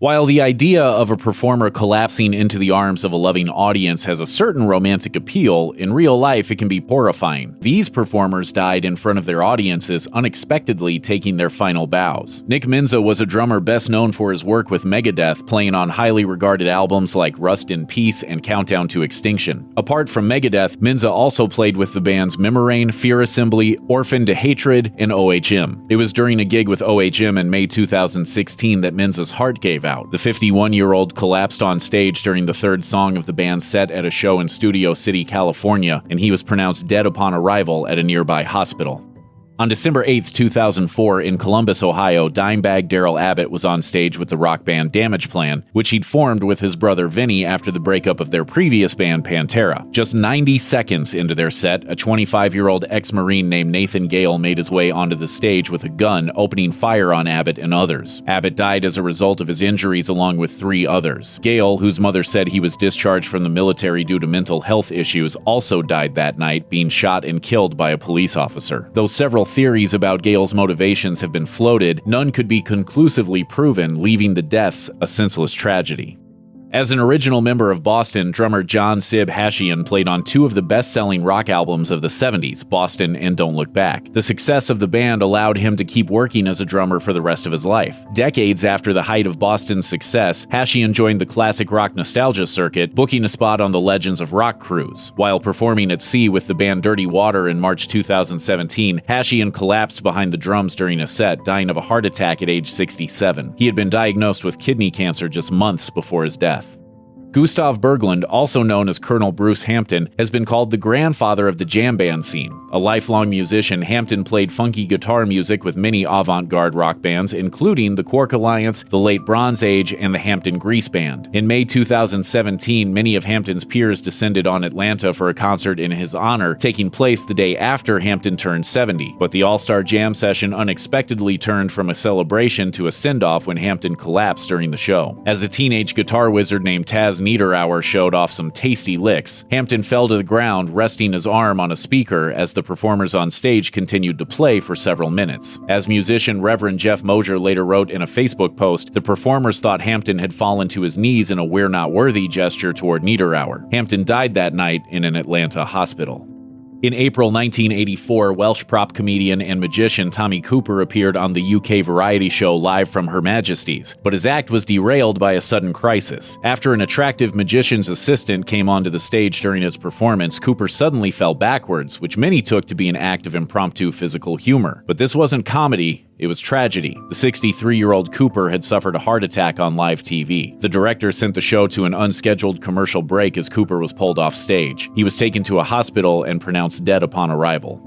While the idea of a performer collapsing into the arms of a loving audience has a certain romantic appeal, in real life it can be horrifying. These performers died in front of their audiences, unexpectedly taking their final bows. Nick Menza was a drummer best known for his work with Megadeth, playing on highly regarded albums like Rust in Peace and Countdown to Extinction. Apart from Megadeth, Menza also played with the bands Mimarain, Fear Assembly, Orphan to Hatred, and OHM. It was during a gig with OHM in May 2016 that Menza's heart gave out. The 51-year-old collapsed on stage during the third song of the band's set at a show in Studio City, California, and he was pronounced dead upon arrival at a nearby hospital. On December 8, 2004, in Columbus, Ohio, Dimebag Darrell Abbott was on stage with the rock band Damage Plan, which he'd formed with his brother Vierne after the breakup of their previous band Pantera. Just 90 seconds into their set, a 25-year-old ex-Marine named Nathan Gale made his way onto the stage with a gun, opening fire on Abbott and others. Abbott died as a result of his injuries along with 3 others. Gale, whose mother said he was discharged from the military due to mental health issues, also died that night, being shot and killed by a police officer. Though several theories about Gale's motivations have been floated, none could be conclusively proven, leaving the deaths a senseless tragedy. As an original member of Boston, drummer John Sib Hashian played on 2 of the best-selling rock albums of the 70s, Boston and Don't Look Back. The success of the band allowed him to keep working as a drummer for the rest of his life. Decades after the height of Boston's success, Hashian joined the classic rock nostalgia circuit, booking a spot on the Legends of Rock cruise. While performing at sea with the band Dirty Water in March 2017, Hashian collapsed behind the drums during a set, dying of a heart attack at age 67. He had been diagnosed with kidney cancer just months before his death. Gustav Berglund, also known as Colonel Bruce Hampton, has been called the grandfather of the jam band scene. A lifelong musician, Hampton played funky guitar music with many avant-garde rock bands, including the Quark Alliance, the Late Bronze Age, and the Hampton Grease Band. In May 2017, many of Hampton's peers descended on Atlanta for a concert in his honor, taking place the day after Hampton turned 70. But the all-star jam session unexpectedly turned from a celebration to a send-off when Hampton collapsed during the show. As a teenage guitar wizard named Taz Niederauer showed off some tasty licks, Hampton fell to the ground, resting his arm on a speaker as the performers on stage continued to play for several minutes. As musician Reverend Jeff Mosier later wrote in a Facebook post, the performers thought Hampton had fallen to his knees in a "we're not worthy" gesture toward Niederauer. Hampton died that night in an Atlanta hospital. In April 1984, Welsh prop comedian and magician Tommy Cooper appeared on the UK variety show Live from Her Majesty's, but his act was derailed by a sudden crisis. After an attractive magician's assistant came onto the stage during his performance, Cooper suddenly fell backwards, which many took to be an act of impromptu physical humor. But this wasn't comedy, it was tragedy. The 63-year-old Cooper had suffered a heart attack on live TV. The director sent the show to an unscheduled commercial break as Cooper was pulled off stage. He was taken to a hospital and pronounced dead upon arrival.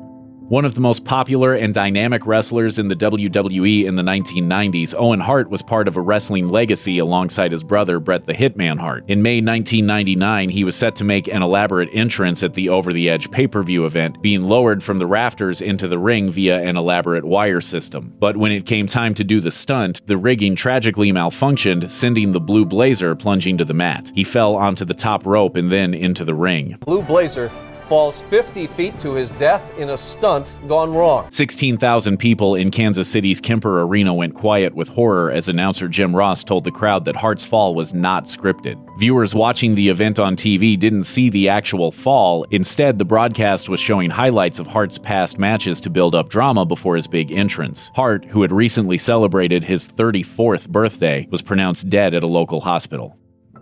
One of the most popular and dynamic wrestlers in the WWE in the 1990s, Owen Hart was part of a wrestling legacy alongside his brother Bret the Hitman Hart. In May 1999, he was set to make an elaborate entrance at the Over the Edge pay-per-view event, being lowered from the rafters into the ring via an elaborate wire system. But when it came time to do the stunt, the rigging tragically malfunctioned, sending the Blue Blazer plunging to the mat. He fell onto the top rope and then into the ring. Blue Blazer falls 50 feet to his death in a stunt gone wrong. 16,000 people in Kansas City's Kemper Arena went quiet with horror as announcer Jim Ross told the crowd that Hart's fall was not scripted. Viewers watching the event on TV didn't see the actual fall. Instead, the broadcast was showing highlights of Hart's past matches to build up drama before his big entrance. Hart, who had recently celebrated his 34th birthday, was pronounced dead at a local hospital.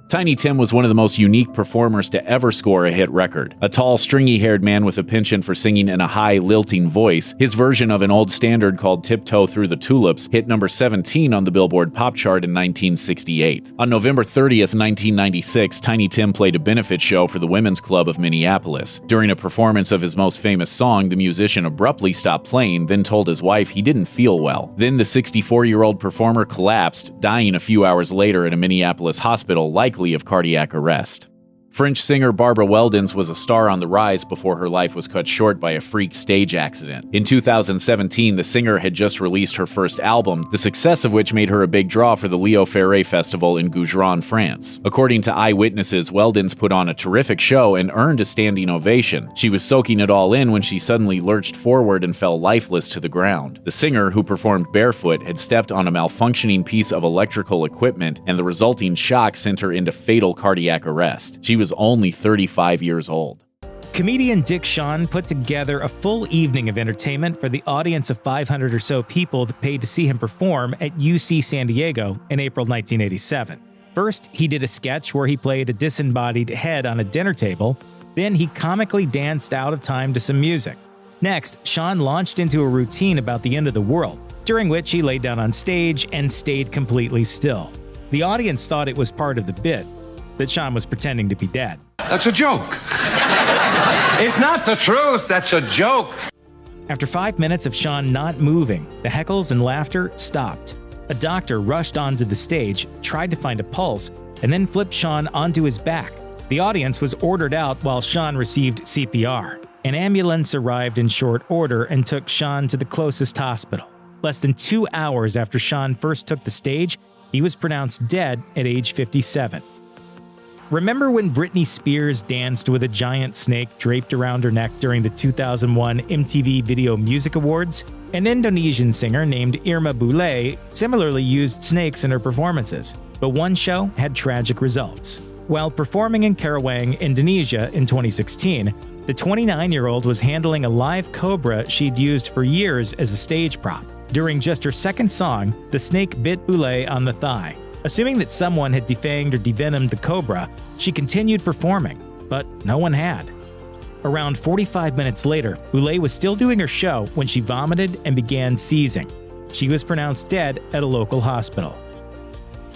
Tiny Tim was one of the most unique performers to ever score a hit record. A tall, stringy-haired man with a penchant for singing in a high, lilting voice, his version of an old standard called Tiptoe Through the Tulips hit number 17 on the Billboard Pop Chart in 1968. On November 30th, 1996, Tiny Tim played a benefit show for the Women's Club of Minneapolis. During a performance of his most famous song, the musician abruptly stopped playing, then told his wife he didn't feel well. Then the 64-year-old performer collapsed, dying a few hours later at a Minneapolis hospital, likely of cardiac arrest. French singer Barbara Weldens was a star on the rise before her life was cut short by a freak stage accident. In 2017, the singer had just released her first album, the success of which made her a big draw for the Leo Ferré Festival in Gougeron, France. According to eyewitnesses, Weldens put on a terrific show and earned a standing ovation. She was soaking it all in when she suddenly lurched forward and fell lifeless to the ground. The singer, who performed barefoot, had stepped on a malfunctioning piece of electrical equipment, and the resulting shock sent her into fatal cardiac arrest. She was only 35 years old. Comedian Dick Shawn put together a full evening of entertainment for the audience of 500 or so people that paid to see him perform at UC San Diego in April 1987. First, he did a sketch where he played a disembodied head on a dinner table. Then he comically danced out of time to some music. Next, Shawn launched into a routine about the end of the world, during which he laid down on stage and stayed completely still. The audience thought it was part of the bit, that Shawn was pretending to be dead. That's a joke. It's not the truth, that's a joke. After 5 minutes of Shawn not moving, the heckles and laughter stopped. A doctor rushed onto the stage, tried to find a pulse, and then flipped Shawn onto his back. The audience was ordered out while Shawn received CPR. An ambulance arrived in short order and took Shawn to the closest hospital. Less than 2 hours after Shawn first took the stage, he was pronounced dead at age 57. Remember when Britney Spears danced with a giant snake draped around her neck during the 2001 MTV Video Music Awards? An Indonesian singer named Irma Bule similarly used snakes in her performances, but one show had tragic results. While performing in Karawang, Indonesia in 2016, the 29-year-old was handling a live cobra she'd used for years as a stage prop. During just her second song, the snake bit Bule on the thigh. Assuming that someone had defanged or devenomed the cobra, she continued performing, but no one had. Around 45 minutes later, Bule was still doing her show when she vomited and began seizing. She was pronounced dead at a local hospital.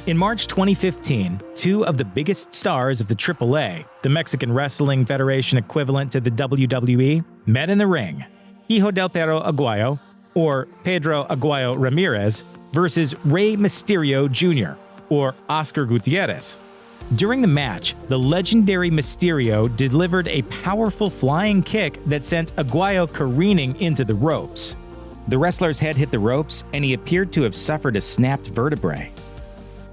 In March 2015, two of the biggest stars of the AAA, the Mexican Wrestling Federation equivalent to the WWE, met in the ring. Hijo del Perro Aguayo, or Pedro Aguayo Ramirez, versus Rey Mysterio Jr., or Oscar Gutierrez. During the match, the legendary Mysterio delivered a powerful flying kick that sent Aguayo careening into the ropes. The wrestler's head hit the ropes, and he appeared to have suffered a snapped vertebrae.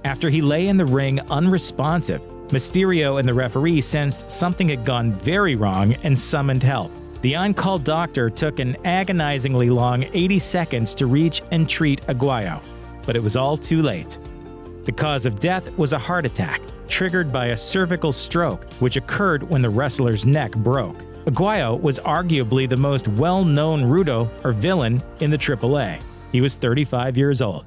After he lay in the ring unresponsive, Mysterio and the referee sensed something had gone very wrong and summoned help. The on-call doctor took an agonizingly long 80 seconds to reach and treat Aguayo, but it was all too late. The cause of death was a heart attack, triggered by a cervical stroke, which occurred when the wrestler's neck broke. Aguayo was arguably the most well-known rudo, or villain, in the AAA. He was 35 years old.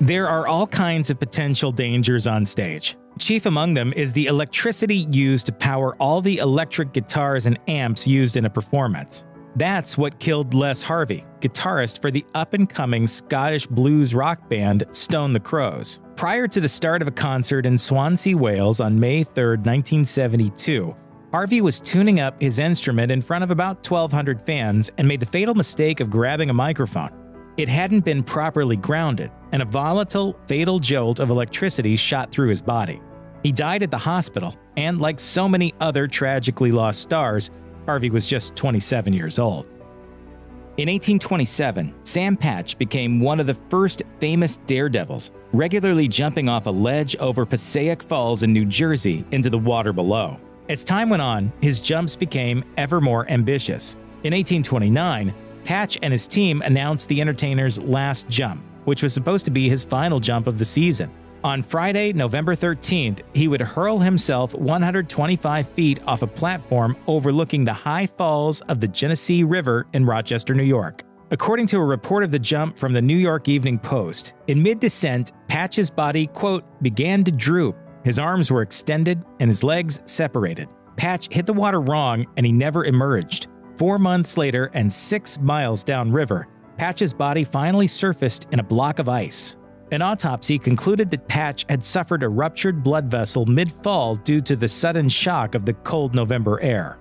There are all kinds of potential dangers on stage. Chief among them is the electricity used to power all the electric guitars and amps used in a performance. That's what killed Les Harvey, guitarist for the up-and-coming Scottish blues rock band Stone the Crows. Prior to the start of a concert in Swansea, Wales on May 3, 1972, Harvey was tuning up his instrument in front of about 1,200 fans and made the fatal mistake of grabbing a microphone. It hadn't been properly grounded, and a volatile, fatal jolt of electricity shot through his body. He died at the hospital, and like so many other tragically lost stars, Harvey was just 27 years old. In 1827, Sam Patch became one of the first famous daredevils, regularly jumping off a ledge over Passaic Falls in New Jersey into the water below. As time went on, his jumps became ever more ambitious. In 1829, Patch and his team announced the entertainer's last jump, which was supposed to be his final jump of the season. On Friday, November 13th, he would hurl himself 125 feet off a platform overlooking the high falls of the Genesee River in Rochester, New York. According to a report of the jump from the New York Evening Post, in mid-descent, Patch's body, quote, began to droop. His arms were extended and his legs separated. Patch hit the water wrong and he never emerged. 4 months later and 6 miles downriver, Patch's body finally surfaced in a block of ice. An autopsy concluded that Patch had suffered a ruptured blood vessel mid-fall due to the sudden shock of the cold November air.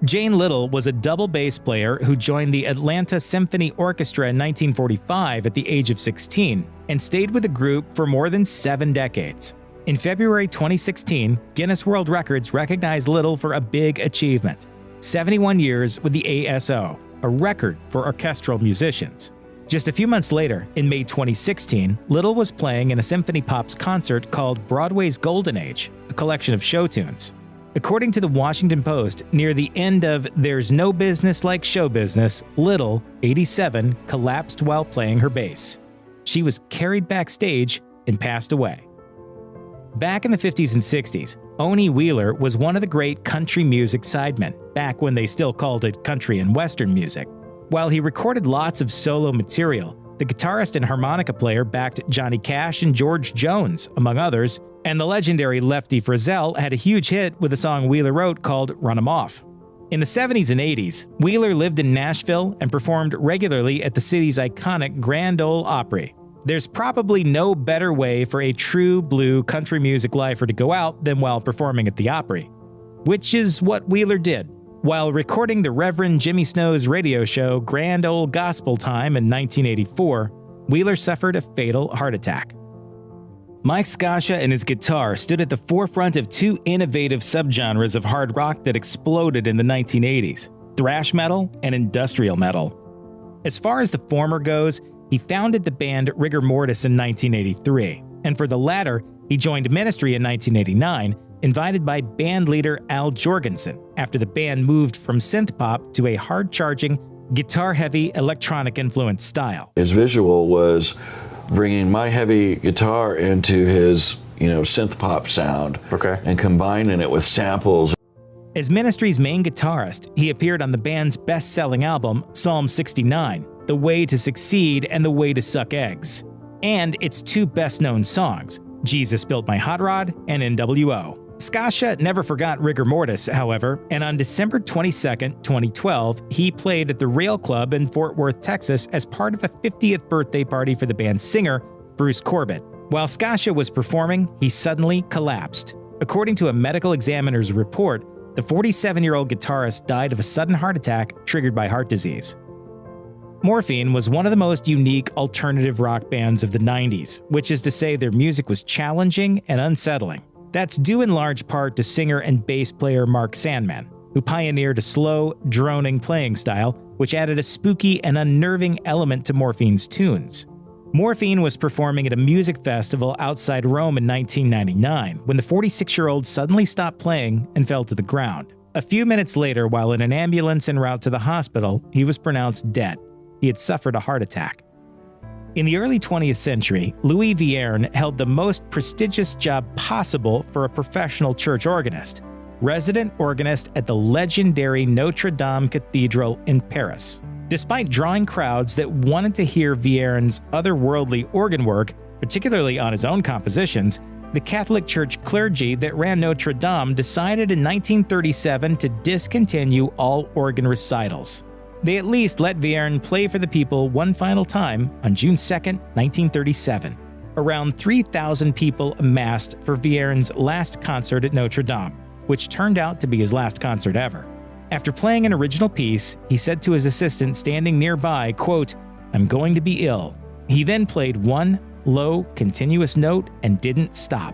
Jane Little was a double bass player who joined the Atlanta Symphony Orchestra in 1945 at the age of 16 and stayed with the group for more than 7 decades. In February 2016, Guinness World Records recognized Little for a big achievement: 71 years with the ASO, a record for orchestral musicians. Just a few months later, in May 2016, Little was playing in a Symphony Pops concert called Broadway's Golden Age, a collection of show tunes. According to the Washington Post, near the end of There's No Business Like Show Business, Little, 87, collapsed while playing her bass. She was carried backstage and passed away. Back in the 50s and 60s, Onie Wheeler was one of the great country music sidemen, back when they still called it country and western music. While he recorded lots of solo material, the guitarist and harmonica player backed Johnny Cash and George Jones, among others, and the legendary Lefty Frizzell had a huge hit with a song Wheeler wrote called Run 'Em Off. In the 70s and 80s, Wheeler lived in Nashville and performed regularly at the city's iconic Grand Ole Opry. There's probably no better way for a true blue country music lifer to go out than while performing at the Opry, which is what Wheeler did. While recording the Reverend Jimmy Snow's radio show Grand Ole Gospel Time in 1984, Wheeler suffered a fatal heart attack. Mike Scaccia and his guitar stood at the forefront of two innovative subgenres of hard rock that exploded in the 1980s: thrash metal and industrial metal. As far as the former goes, he founded the band Rigor Mortis in 1983, and for the latter, he joined Ministry in 1989, invited by band leader Al Jorgensen after the band moved from synth-pop to a hard-charging, guitar-heavy, electronic-influenced style. His visual was bringing my heavy guitar into his, synth-pop sound, and combining it with samples. As Ministry's main guitarist, he appeared on the band's best-selling album, Psalm 69, The Way to Succeed and The Way to Suck Eggs, and its two best-known songs, Jesus Built My Hot Rod and NWO. Scaccia never forgot Rigor Mortis, however, and on December 22, 2012, he played at the Rail Club in Fort Worth, Texas as part of a 50th birthday party for the band's singer, Bruce Corbett. While Scaccia was performing, he suddenly collapsed. According to a medical examiner's report, the 47-year-old guitarist died of a sudden heart attack triggered by heart disease. Morphine was one of the most unique alternative rock bands of the 90s, which is to say their music was challenging and unsettling. That's due in large part to singer and bass player Mark Sandman, who pioneered a slow, droning playing style, which added a spooky and unnerving element to Morphine's tunes. Morphine was performing at a music festival outside Rome in 1999 when the 46-year-old suddenly stopped playing and fell to the ground. A few minutes later, while in an ambulance en route to the hospital, he was pronounced dead. He had suffered a heart attack. In the early 20th century, Louis Vierne held the most prestigious job possible for a professional church organist, resident organist at the legendary Notre Dame Cathedral in Paris. Despite drawing crowds that wanted to hear Vierne's otherworldly organ work, particularly on his own compositions, the Catholic Church clergy that ran Notre Dame decided in 1937 to discontinue all organ recitals. They at least let Vierne play for the people one final time on June 2, 1937. Around 3,000 people amassed for Vierne's last concert at Notre Dame, which turned out to be his last concert ever. After playing an original piece, he said to his assistant standing nearby, quote, "I'm going to be ill." He then played one low, continuous note and didn't stop.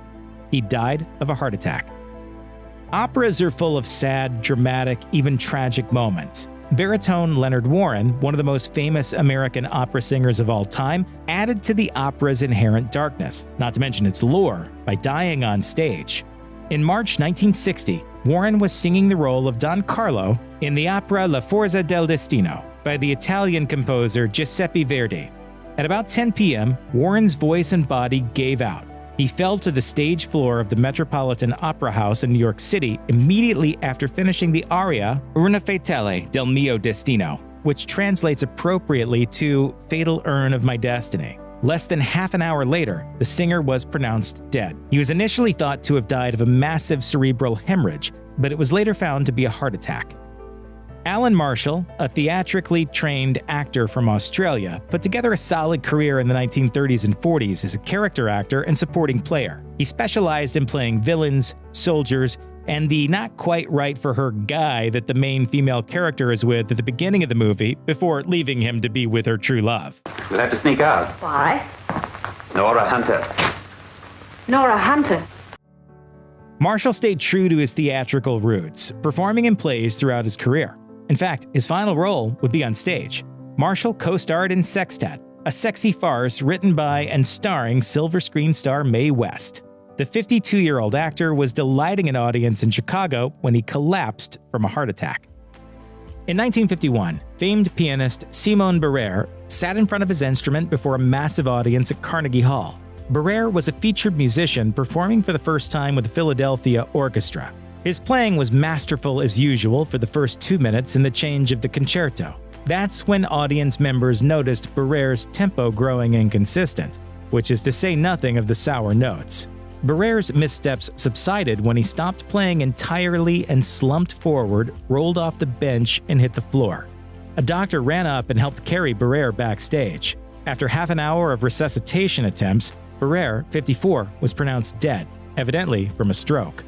He died of a heart attack. Operas are full of sad, dramatic, even tragic moments. Baritone Leonard Warren, one of the most famous American opera singers of all time, added to the opera's inherent darkness, not to mention its lure, by dying on stage. In March 1960, Warren was singing the role of Don Carlo in the opera La Forza del Destino by the Italian composer Giuseppe Verdi. At about 10 p.m., Warren's voice and body gave out. He fell to the stage floor of the Metropolitan Opera House in New York City immediately after finishing the aria Urna Fatale del mio destino, which translates appropriately to Fatal Urn of My Destiny. Less than half an hour later, the singer was pronounced dead. He was initially thought to have died of a massive cerebral hemorrhage, but it was later found to be a heart attack. Alan Marshall, a theatrically trained actor from Australia, put together a solid career in the 1930s and 40s as a character actor and supporting player. He specialized in playing villains, soldiers, and the not-quite-right-for-her guy that the main female character is with at the beginning of the movie before leaving him to be with her true love. We'll have to sneak out. Why? Nora Hunter. Nora Hunter. Marshal stayed true to his theatrical roots, performing in plays throughout his career. In fact, his final role would be on stage. Marshal co-starred in Sextet, a sexy farce written by and starring silver screen star Mae West. The 52-year-old actor was delighting an audience in Chicago when he collapsed from a heart attack. In 1951, famed pianist Simon Barere sat in front of his instrument before a massive audience at Carnegie Hall. Barere was a featured musician performing for the first time with the Philadelphia Orchestra. His playing was masterful as usual for the first 2 minutes in the change of the concerto. That's when audience members noticed Barere's tempo growing inconsistent, which is to say nothing of the sour notes. Barere's missteps subsided when he stopped playing entirely and slumped forward, rolled off the bench, and hit the floor. A doctor ran up and helped carry Barere backstage. After half an hour of resuscitation attempts, Barere, 54, was pronounced dead, evidently from a stroke.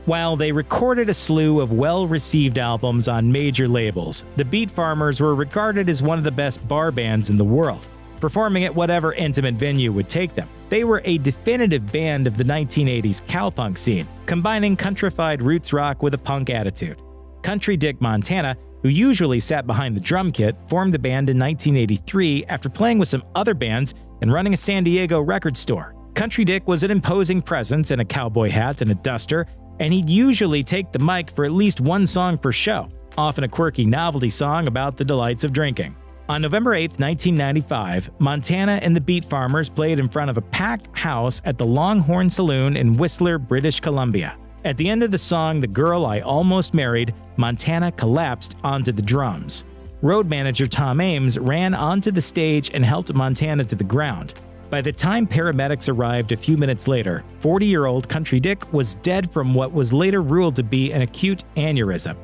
While they recorded a slew of well-received albums on major labels, the Beat Farmers were regarded as one of the best bar bands in the world, performing at whatever intimate venue would take them. They were a definitive band of the 1980s cowpunk scene, combining countrified roots rock with a punk attitude. Country Dick Montana, who usually sat behind the drum kit, formed the band in 1983 after playing with some other bands and running a San Diego record store. Country Dick was an imposing presence in a cowboy hat and a duster, and he'd usually take the mic for at least one song per show, often a quirky novelty song about the delights of drinking. On November 8, 1995, Montana and the Beat Farmers played in front of a packed house at the Longhorn Saloon in Whistler, British Columbia. At the end of the song The Girl I Almost Married, Montana collapsed onto the drums. Road manager Tom Ames ran onto the stage and helped Montana to the ground. By the time paramedics arrived a few minutes later, 40-year-old Country Dick was dead from what was later ruled to be an acute aneurysm.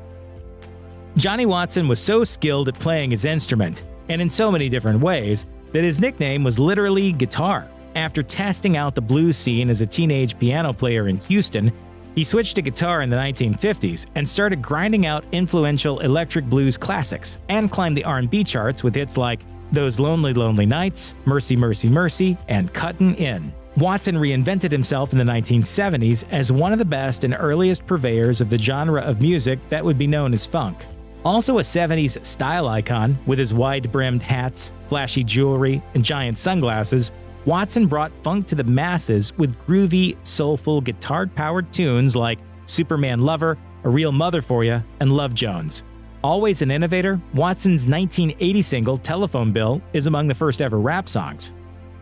Johnny Watson was so skilled at playing his instrument, and in so many different ways, that his nickname was literally Guitar. After testing out the blues scene as a teenage piano player in Houston, he switched to guitar in the 1950s and started grinding out influential electric blues classics, and climbed the R&B charts with hits like Those Lonely Lonely Nights, Mercy Mercy Mercy, and Cuttin' In. Watson reinvented himself in the 1970s as one of the best and earliest purveyors of the genre of music that would be known as funk. Also a 70s style icon with his wide-brimmed hats, flashy jewelry, and giant sunglasses, Watson brought funk to the masses with groovy, soulful, guitar-powered tunes like Superman Lover, A Real Mother for Ya, and Love Jones. Always an innovator, Watson's 1980 single Telephone Bill is among the first ever rap songs.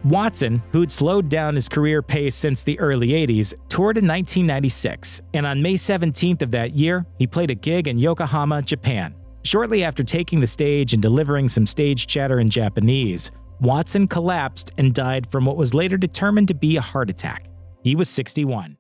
Watson, who'd slowed down his career pace since the early 80s, toured in 1996, and on May 17th of that year, he played a gig in Yokohama, Japan. Shortly after taking the stage and delivering some stage chatter in Japanese, Watson collapsed and died from what was later determined to be a heart attack. He was 61.